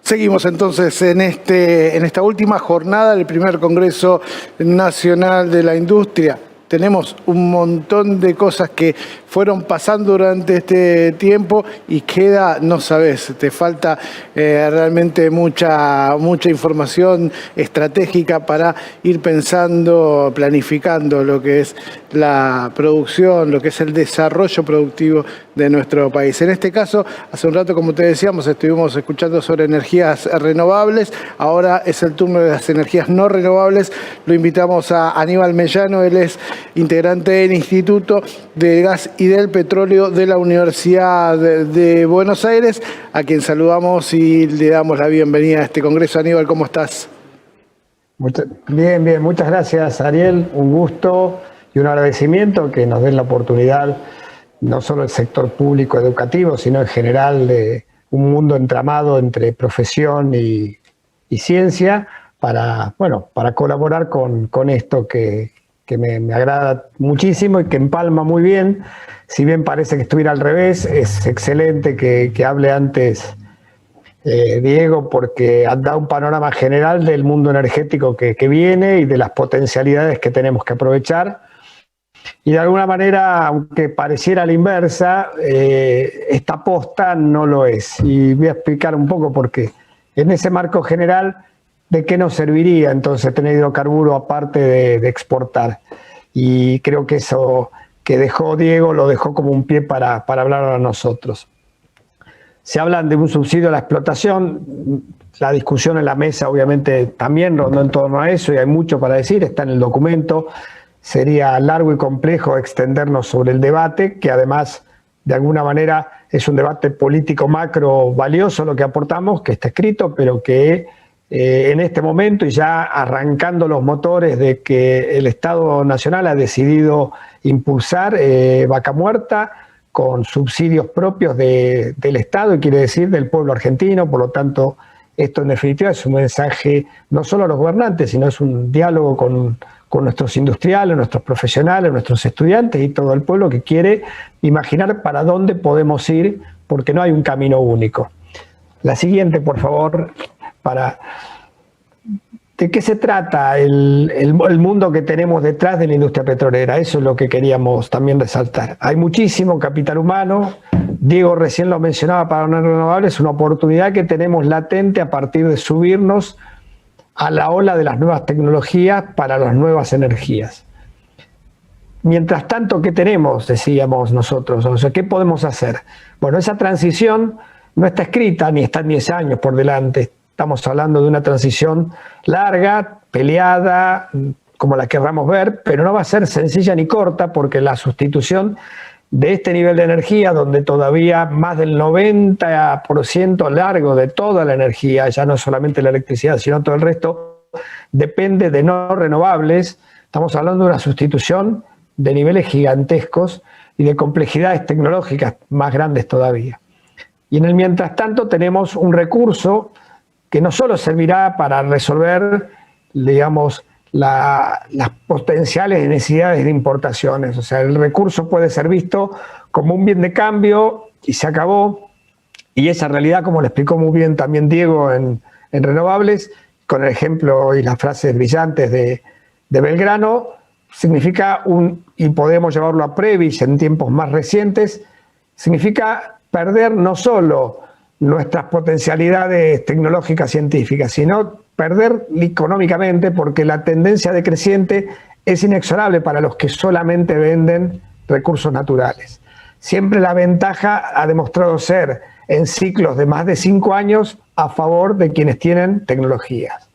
Seguimos entonces en esta última jornada del primer Congreso Nacional de la Industria. Tenemos un montón de cosas que fueron pasando durante este tiempo y queda, no sabes, te falta realmente mucha información estratégica para ir pensando, planificando lo que es la producción, lo que es el desarrollo productivo de nuestro país. En este caso, hace un rato, como te decíamos, estuvimos escuchando sobre energías renovables. Ahora es el turno de las energías no renovables. Lo invitamos a Aníbal Mellano, él es integrante del Instituto de Gas y del Petróleo de la Universidad de Buenos Aires, a quien saludamos y le damos la bienvenida a este congreso. Aníbal, ¿cómo estás? Bien, muchas gracias, Ariel. Un gusto y un agradecimiento que nos den la oportunidad, no solo el sector público educativo, sino en general de un mundo entramado entre profesión y ciencia para colaborar con esto que me agrada muchísimo y que empalma muy bien. Si bien parece que estuviera al revés, es excelente que hable antes Diego, porque da un panorama general del mundo energético que viene y de las potencialidades que tenemos que aprovechar. Y de alguna manera, aunque pareciera a la inversa, esta aposta no lo es. Y voy a explicar un poco por qué. En ese marco general, ¿de qué nos serviría entonces tener hidrocarburo aparte de exportar? Y creo que eso que dejó Diego lo dejó como un pie para hablar a nosotros. Se hablan de un subsidio a la explotación. La discusión en la mesa obviamente también rondó en torno a eso y hay mucho para decir, está en el documento. Sería largo y complejo extendernos sobre el debate, que además de alguna manera es un debate político macro valioso lo que aportamos, que está escrito, pero que en este momento y ya arrancando los motores de que el Estado Nacional ha decidido impulsar Vaca Muerta con subsidios propios del Estado, y quiere decir del pueblo argentino. Por lo tanto, esto en definitiva es un mensaje no solo a los gobernantes, sino es un diálogo con nuestros industriales, nuestros profesionales, nuestros estudiantes y todo el pueblo que quiere imaginar para dónde podemos ir, porque no hay un camino único. La siguiente, por favor. ¿De qué se trata el mundo que tenemos detrás de la industria petrolera? Eso es lo que queríamos también resaltar. Hay muchísimo capital humano. Diego recién lo mencionaba para las renovables, una oportunidad que tenemos latente a partir de subirnos a la ola de las nuevas tecnologías para las nuevas energías. Mientras tanto, ¿qué tenemos? Decíamos nosotros. O sea, ¿qué podemos hacer? Bueno, esa transición no está escrita ni está en 10 años por delante. Estamos hablando de una transición larga, peleada, como la querramos ver, pero no va a ser sencilla ni corta, porque la sustitución de este nivel de energía, donde todavía más del 90% largo de toda la energía, ya no solamente la electricidad, sino todo el resto, depende de no renovables. Estamos hablando de una sustitución de niveles gigantescos y de complejidades tecnológicas más grandes todavía. Y en el mientras tanto tenemos un recurso que no solo servirá para resolver, digamos, las potenciales necesidades de importaciones. O sea, el recurso puede ser visto como un bien de cambio y se acabó. Y esa realidad, como lo explicó muy bien también Diego en renovables, con el ejemplo y las frases brillantes de Belgrano, significa y podemos llevarlo a Previs en tiempos más recientes, significa perder no solo nuestras potencialidades tecnológicas científicas, sino perder económicamente, porque la tendencia decreciente es inexorable para los que solamente venden recursos naturales. Siempre la ventaja ha demostrado ser, en ciclos de más de 5 años, a favor de quienes tienen tecnologías.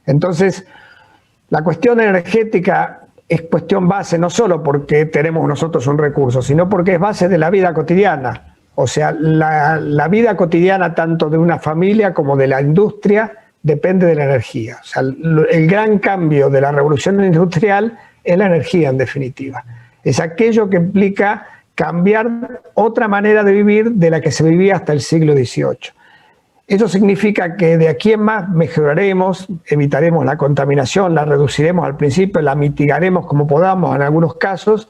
Entonces, la cuestión energética es cuestión base no solo porque tenemos nosotros un recurso, sino porque es base de la vida cotidiana. O sea, la vida cotidiana tanto de una familia como de la industria depende de la energía. O sea, el gran cambio de la revolución industrial es la energía, en definitiva. Es aquello que implica cambiar otra manera de vivir de la que se vivía hasta el siglo XVIII. Eso significa que de aquí en más mejoraremos, evitaremos la contaminación, la reduciremos al principio, la mitigaremos como podamos en algunos casos,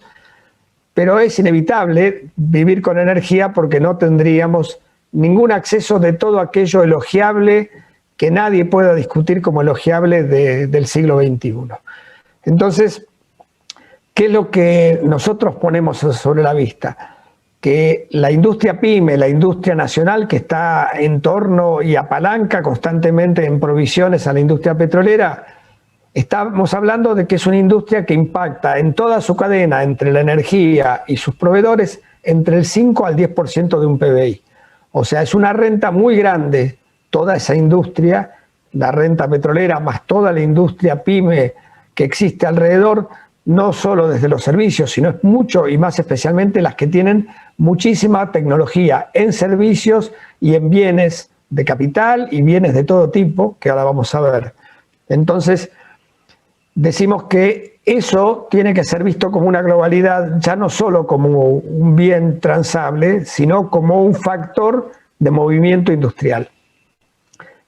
pero es inevitable vivir con energía porque no tendríamos ningún acceso de todo aquello elogiable que nadie pueda discutir como elogiable del siglo XXI. Entonces, ¿qué es lo que nosotros ponemos sobre la vista? Que la industria pyme, la industria nacional que está en torno y apalanca constantemente en provisiones a la industria petrolera, estamos hablando de que es una industria que impacta en toda su cadena, entre la energía y sus proveedores, entre el 5 al 10% de un PBI. O sea, es una renta muy grande toda esa industria, la renta petrolera más toda la industria pyme que existe alrededor, no solo desde los servicios, sino es mucho y más especialmente las que tienen muchísima tecnología en servicios y en bienes de capital y bienes de todo tipo, que ahora vamos a ver. Entonces, decimos que eso tiene que ser visto como una globalidad, ya no solo como un bien transable, sino como un factor de movimiento industrial.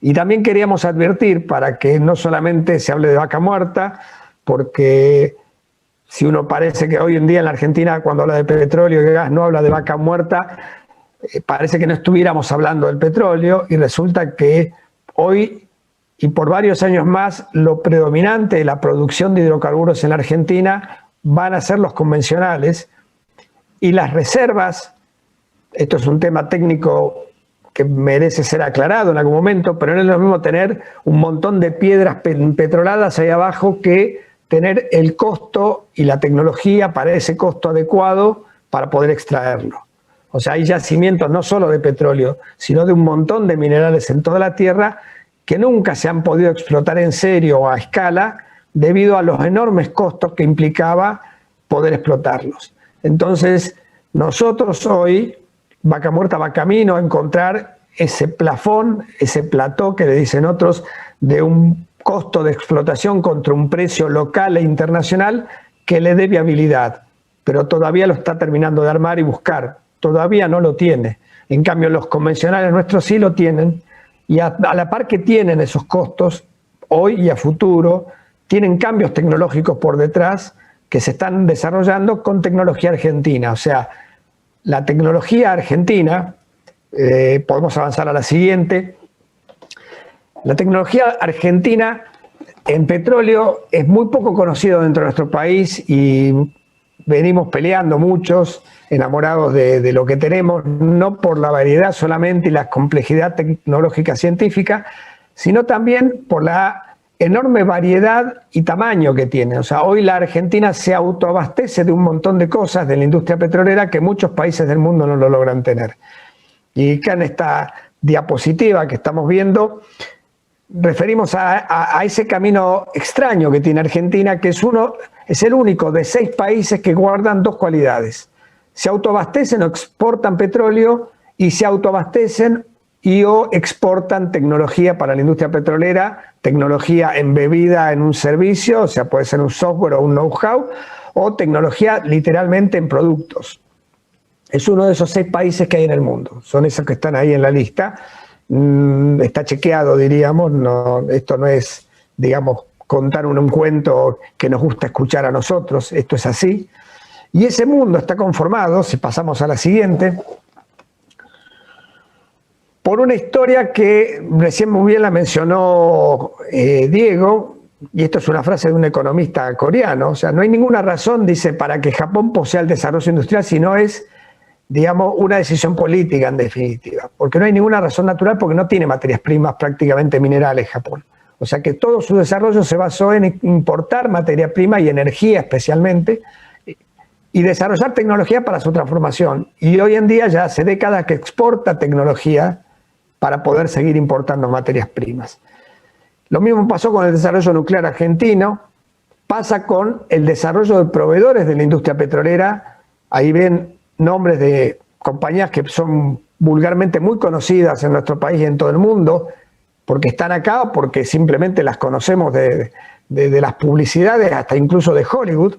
Y también queríamos advertir para que no solamente se hable de vaca muerta, porque si uno parece que hoy en día en la Argentina cuando habla de petróleo y gas no habla de vaca muerta, parece que no estuviéramos hablando del petróleo y resulta que hoy y por varios años más lo predominante de la producción de hidrocarburos en la Argentina van a ser los convencionales y las reservas, esto es un tema técnico que merece ser aclarado en algún momento, pero no es lo mismo tener un montón de piedras petroladas ahí abajo que tener el costo y la tecnología para ese costo adecuado para poder extraerlo. O sea, hay yacimientos no solo de petróleo, sino de un montón de minerales en toda la Tierra que nunca se han podido explotar en serio o a escala debido a los enormes costos que implicaba poder explotarlos. Entonces, nosotros hoy, Vaca Muerta va camino a encontrar ese plafón, ese plató que le dicen otros, de un costo de explotación contra un precio local e internacional que le dé viabilidad, pero todavía lo está terminando de armar y buscar, todavía no lo tiene. En cambio, los convencionales nuestros sí lo tienen, y a la par que tienen esos costos, hoy y a futuro, tienen cambios tecnológicos por detrás que se están desarrollando con tecnología argentina. O sea, la tecnología argentina, podemos avanzar a la siguiente. La tecnología argentina en petróleo es muy poco conocido dentro de nuestro país y venimos peleando muchos, enamorados de lo que tenemos, no por la variedad solamente y la complejidad tecnológica científica, sino también por la enorme variedad y tamaño que tiene. O sea, hoy la Argentina se autoabastece de un montón de cosas de la industria petrolera que muchos países del mundo no lo logran tener. Y acá en esta diapositiva que estamos viendo, referimos a ese camino extraño que tiene Argentina, que es el único de 6 países que guardan 2 cualidades. Se autoabastecen o exportan petróleo y se autoabastecen y o exportan tecnología para la industria petrolera, tecnología embebida en un servicio, o sea, puede ser un software o un know-how, o tecnología literalmente en productos. Es uno de esos 6 países que hay en el mundo, son esos que están ahí en la lista. Está chequeado, diríamos, no, esto no es, digamos, contar un cuento que nos gusta escuchar a nosotros, esto es así. Y ese mundo está conformado, si pasamos a la siguiente, por una historia que recién muy bien la mencionó Diego, y esto es una frase de un economista coreano. O sea, no hay ninguna razón, dice, para que Japón posea el desarrollo industrial si no es, digamos, una decisión política en definitiva. Porque no hay ninguna razón natural porque no tiene materias primas prácticamente minerales Japón. O sea que todo su desarrollo se basó en importar materia prima y energía especialmente, y desarrollar tecnología para su transformación. Y hoy en día ya hace décadas que exporta tecnología para poder seguir importando materias primas. Lo mismo pasó con el desarrollo nuclear argentino, pasa con el desarrollo de proveedores de la industria petrolera. Ahí ven nombres de compañías que son vulgarmente muy conocidas en nuestro país y en todo el mundo, porque están acá o porque simplemente las conocemos de las publicidades, hasta incluso de Hollywood.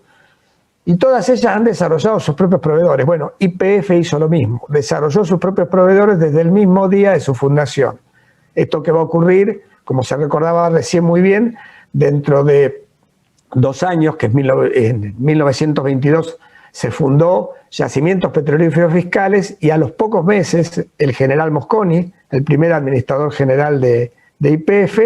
Y todas ellas han desarrollado sus propios proveedores. Bueno, YPF hizo lo mismo, desarrolló sus propios proveedores desde el mismo día de su fundación. Esto que va a ocurrir, como se recordaba recién muy bien, dentro de 2 años, que en 1922 se fundó Yacimientos Petrolíferos Fiscales y a los pocos meses el general Mosconi, el primer administrador general de YPF,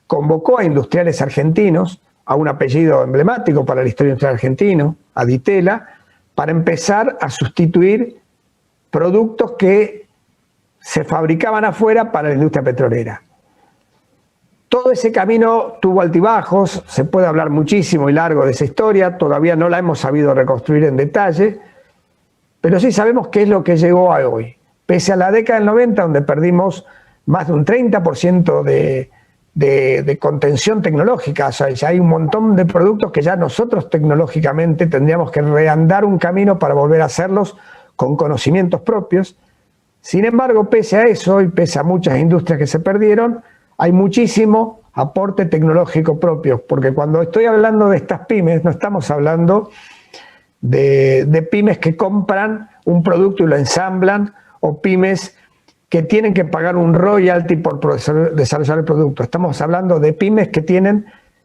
convocó a industriales argentinos, a un apellido emblemático para la historia industrial argentino, a Di Tella, para empezar a sustituir productos que se fabricaban afuera para la industria petrolera. Todo ese camino tuvo altibajos, se puede hablar muchísimo y largo de esa historia, todavía no la hemos sabido reconstruir en detalle, pero sí sabemos qué es lo que llegó a hoy. Pese a la década del 90, donde perdimos más de un 30% de contención tecnológica, o sea, ya hay un montón de productos que ya nosotros tecnológicamente tendríamos que reandar un camino para volver a hacerlos con conocimientos propios. Sin embargo, pese a eso y pese a muchas industrias que se perdieron, hay muchísimo aporte tecnológico propio, porque cuando estoy hablando de estas pymes, no estamos hablando de pymes que compran un producto y lo ensamblan, o pymes que tienen que pagar un royalty por desarrollar el producto. Estamos hablando de pymes que tienen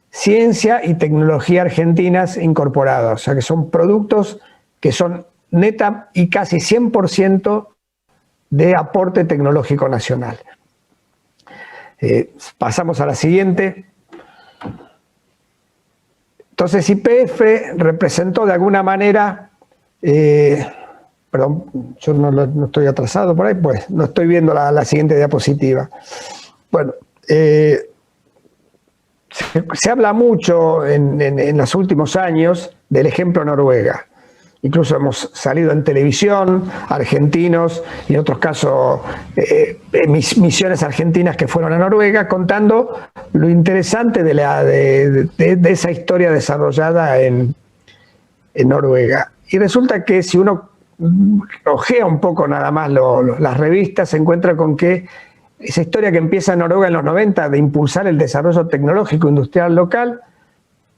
ciencia y tecnología argentinas incorporadas, o sea que son productos que son neta y casi 100% de aporte tecnológico nacional. Pasamos a la siguiente. Entonces YPF representó de alguna manera, perdón, yo no estoy atrasado por ahí, pues no estoy viendo la siguiente diapositiva. Bueno, se habla mucho en los últimos años del ejemplo Noruega. Incluso hemos salido en televisión, argentinos y en otros casos misiones argentinas que fueron a Noruega, contando lo interesante de esa historia desarrollada en Noruega. Y resulta que si uno ojea un poco nada más las revistas, se encuentra con que esa historia que empieza en Noruega en los 90 de impulsar el desarrollo tecnológico industrial local,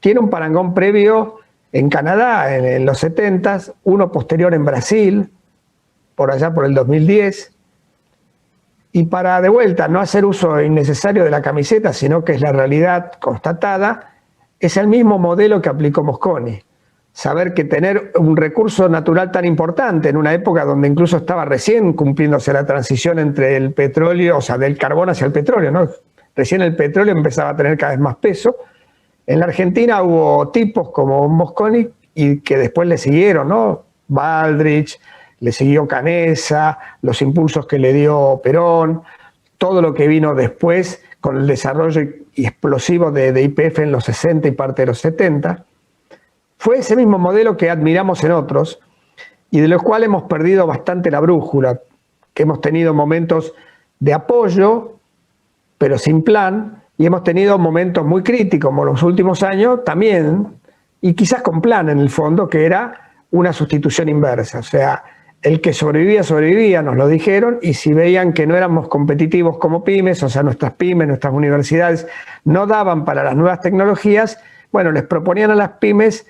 tiene un parangón previo en Canadá en los 70s, uno posterior en Brasil, por allá por el 2010, y para de vuelta no hacer uso innecesario de la camiseta, sino que es la realidad constatada, es el mismo modelo que aplicó Mosconi. Saber que tener un recurso natural tan importante en una época donde incluso estaba recién cumpliéndose la transición entre el petróleo, o sea, del carbón hacia el petróleo, ¿no? Recién el petróleo empezaba a tener cada vez más peso. En la Argentina hubo tipos como Mosconi y que después le siguieron, ¿no? Baldrich, le siguió Canessa, los impulsos que le dio Perón, todo lo que vino después con el desarrollo explosivo de YPF en los 60 y parte de los 70. Fue ese mismo modelo que admiramos en otros y de los cuales hemos perdido bastante la brújula, que hemos tenido momentos de apoyo, pero sin plan, y hemos tenido momentos muy críticos, como los últimos años también, y quizás con plan en el fondo, que era una sustitución inversa. O sea, el que sobrevivía, nos lo dijeron, y si veían que no éramos competitivos como pymes, o sea, nuestras pymes, nuestras universidades, no daban para las nuevas tecnologías, bueno, les proponían a las pymes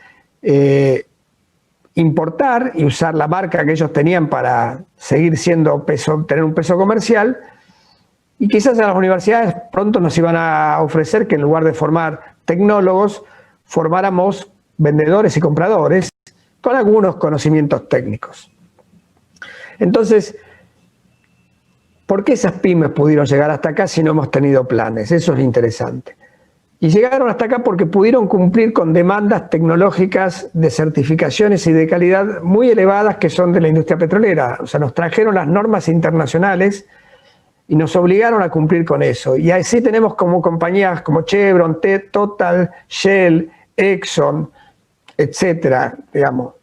importar y usar la marca que ellos tenían para seguir siendo tener un peso comercial. Y quizás a las universidades pronto nos iban a ofrecer que en lugar de formar tecnólogos, formáramos vendedores y compradores con algunos conocimientos técnicos. Entonces, ¿por qué esas pymes pudieron llegar hasta acá si no hemos tenido planes? Eso es interesante. Y llegaron hasta acá porque pudieron cumplir con demandas tecnológicas de certificaciones y de calidad muy elevadas que son de la industria petrolera. O sea, nos trajeron las normas internacionales y nos obligaron a cumplir con eso. Y así tenemos como compañías como Chevron, Total, Shell, Exxon, etcétera, digamos,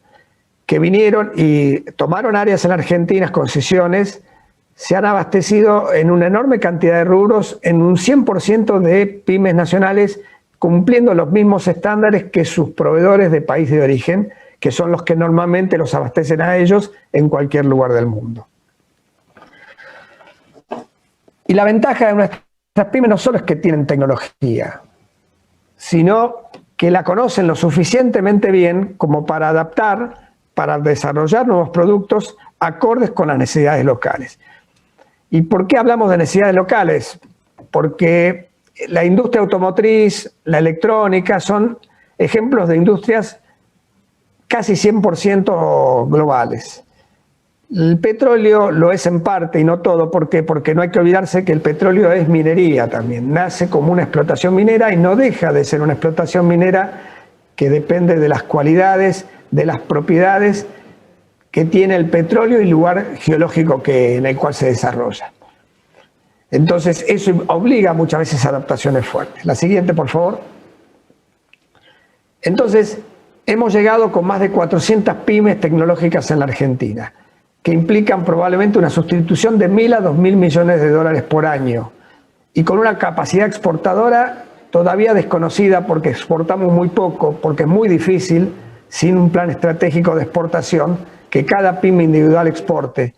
que vinieron y tomaron áreas en Argentina, concesiones, se han abastecido en una enorme cantidad de rubros, en un 100% de pymes nacionales, cumpliendo los mismos estándares que sus proveedores de país de origen, que son los que normalmente los abastecen a ellos en cualquier lugar del mundo. Y la ventaja de nuestras pymes no solo es que tienen tecnología, sino que la conocen lo suficientemente bien como para adaptar, para desarrollar nuevos productos acordes con las necesidades locales. ¿Y por qué hablamos de necesidades locales? Porque la industria automotriz, la electrónica, son ejemplos de industrias casi 100% globales. El petróleo lo es en parte y no todo. ¿Por qué? Porque no hay que olvidarse que el petróleo es minería también. Nace como una explotación minera y no deja de ser una explotación minera que depende de las cualidades, de las propiedades que tiene el petróleo y el lugar geológico en el cual se desarrolla. Entonces eso obliga muchas veces a adaptaciones fuertes. La siguiente, por favor. Entonces hemos llegado con más de 400 pymes tecnológicas en la Argentina, que implican probablemente una sustitución de 1.000 a 2.000 millones de dólares por año, y con una capacidad exportadora todavía desconocida porque exportamos muy poco, porque es muy difícil, sin un plan estratégico de exportación, que cada pyme individual exporte.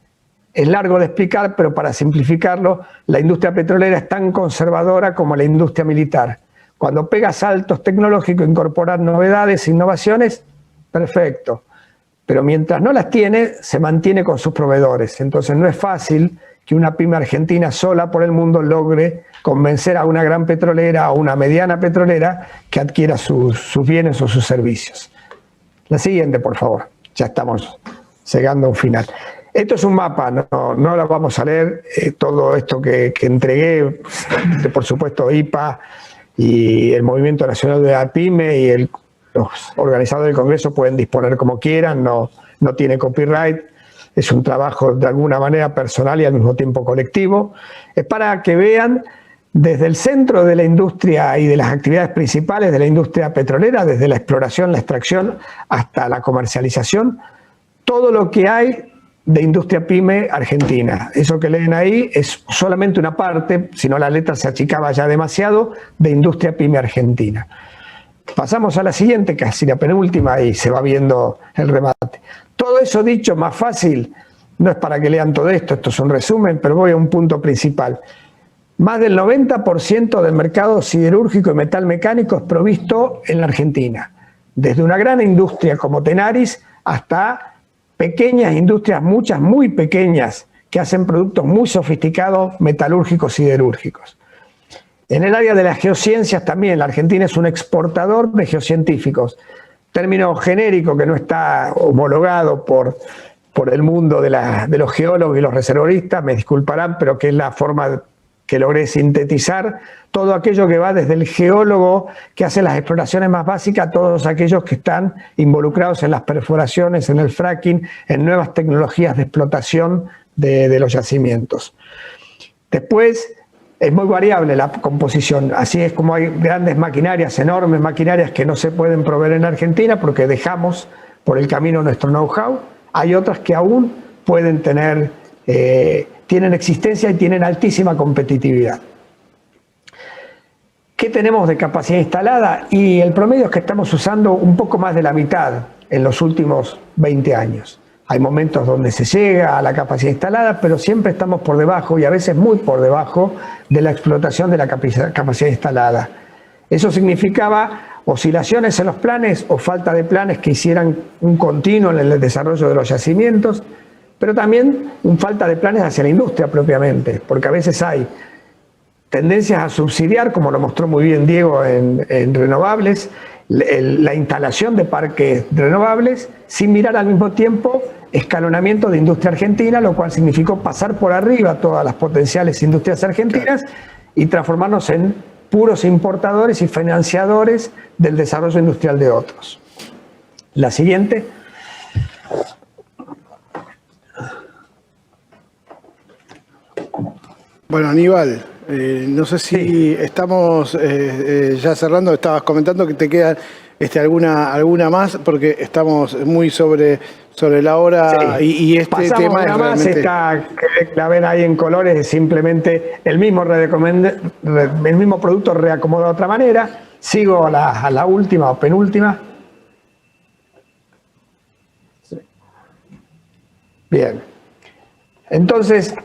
Es largo de explicar, pero para simplificarlo, la industria petrolera es tan conservadora como la industria militar. Cuando pega saltos tecnológicos, incorporar novedades, innovaciones, perfecto. Pero mientras no las tiene, se mantiene con sus proveedores. Entonces no es fácil que una pyme argentina sola por el mundo logre convencer a una gran petrolera o una mediana petrolera que adquiera sus bienes o sus servicios. La siguiente, por favor. Ya estamos llegando a un final. Esto es un mapa, no lo vamos a leer. Todo esto que entregué, por supuesto IPA y el Movimiento Nacional de la Pyme y los organizadores del Congreso pueden disponer como quieran, no tiene copyright, es un trabajo de alguna manera personal y al mismo tiempo colectivo. Es para que vean desde el centro de la industria y de las actividades principales de la industria petrolera, desde la exploración, la extracción hasta la comercialización, todo lo que hay de industria pyme argentina. Eso que leen ahí es solamente una parte, si no la letra se achicaba ya demasiado, de industria pyme argentina. Pasamos a la siguiente, casi la penúltima, y se va viendo el remate. Todo eso dicho más fácil, no es para que lean todo esto, esto es un resumen, pero voy a un punto principal. Más del 90% del mercado siderúrgico y metal mecánico es provisto en la Argentina, desde una gran industria como Tenaris hasta pequeñas industrias, muchas muy pequeñas, que hacen productos muy sofisticados, metalúrgicos, siderúrgicos. En el área de las geociencias también, la Argentina es un exportador de geocientíficos, término genérico que no está homologado por el mundo de los geólogos y los reservoristas, me disculparán, pero que es la forma que logré sintetizar todo aquello que va desde el geólogo que hace las exploraciones más básicas a todos aquellos que están involucrados en las perforaciones, en el fracking, en nuevas tecnologías de explotación de los yacimientos. Después, es muy variable la composición, así es como hay grandes maquinarias, enormes maquinarias que no se pueden proveer en Argentina porque dejamos por el camino nuestro know-how. Hay otras que aún pueden tener, tienen existencia y tienen altísima competitividad. ¿Qué tenemos de capacidad instalada? Y el promedio es que estamos usando un poco más de la mitad en los últimos 20 años. Hay momentos donde se llega a la capacidad instalada, pero siempre estamos por debajo y a veces muy por debajo de la explotación de la capacidad instalada. Eso significaba oscilaciones en los planes o falta de planes que hicieran un continuo en el desarrollo de los yacimientos, pero también falta de planes hacia la industria propiamente, porque a veces hay tendencias a subsidiar, como lo mostró muy bien Diego en renovables, la instalación de parques renovables sin mirar al mismo tiempo escalonamiento de industria argentina, lo cual significó pasar por arriba todas las potenciales industrias argentinas y transformarnos en puros importadores y financiadores del desarrollo industrial de otros. La siguiente. Bueno, Aníbal, no sé si estamos ya cerrando, estabas comentando que te queda alguna más, porque estamos muy sobre la hora, sí. y este pasamos tema es realmente... Esta que la ven ahí en colores es simplemente el mismo producto reacomodado de otra manera. Sigo a la última o penúltima. Bien. Entonces,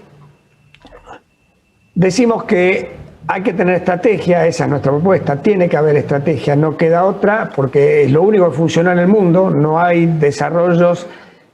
decimos que hay que tener estrategia, esa es nuestra propuesta, tiene que haber estrategia, no queda otra, porque es lo único que funciona en el mundo, no hay desarrollos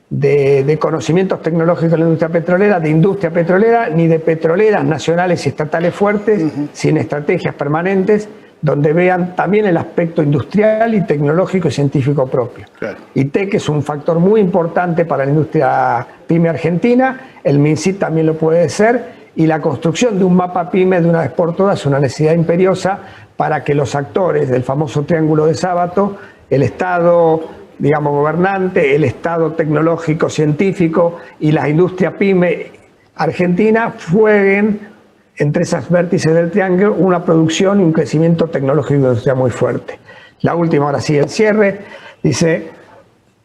de conocimientos tecnológicos en la industria petrolera, ni de petroleras nacionales y estatales fuertes, sin estrategias permanentes, donde vean también el aspecto industrial y tecnológico y científico propio. Claro. ITEC es un factor muy importante para la industria pyme argentina, el MINCIT también lo puede ser, y la construcción de un mapa pyme de una vez por todas es una necesidad imperiosa para que los actores del famoso triángulo de Sábato, el Estado, digamos, gobernante, el Estado tecnológico, científico y la industria pyme argentina jueguen entre esas vértices del triángulo una producción y un crecimiento tecnológico industrial muy fuerte. La última, ahora sí, el cierre, dice: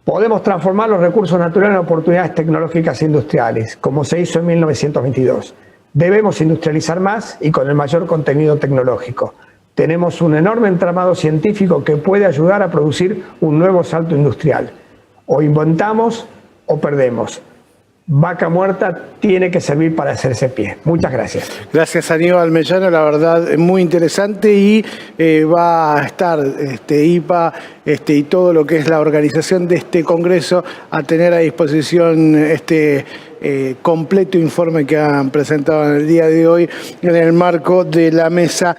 podemos transformar los recursos naturales en oportunidades tecnológicas e industriales, como se hizo en 1922. Debemos industrializar más y con el mayor contenido tecnológico. Tenemos un enorme entramado científico que puede ayudar a producir un nuevo salto industrial. O inventamos o perdemos. Vaca muerta tiene que servir para hacerse pie. Muchas gracias. Gracias, Aníbal Mellano, la verdad muy interesante, y va a estar IPA y todo lo que es la organización de este congreso a tener a disposición completo informe que han presentado en el día de hoy en el marco de la mesa.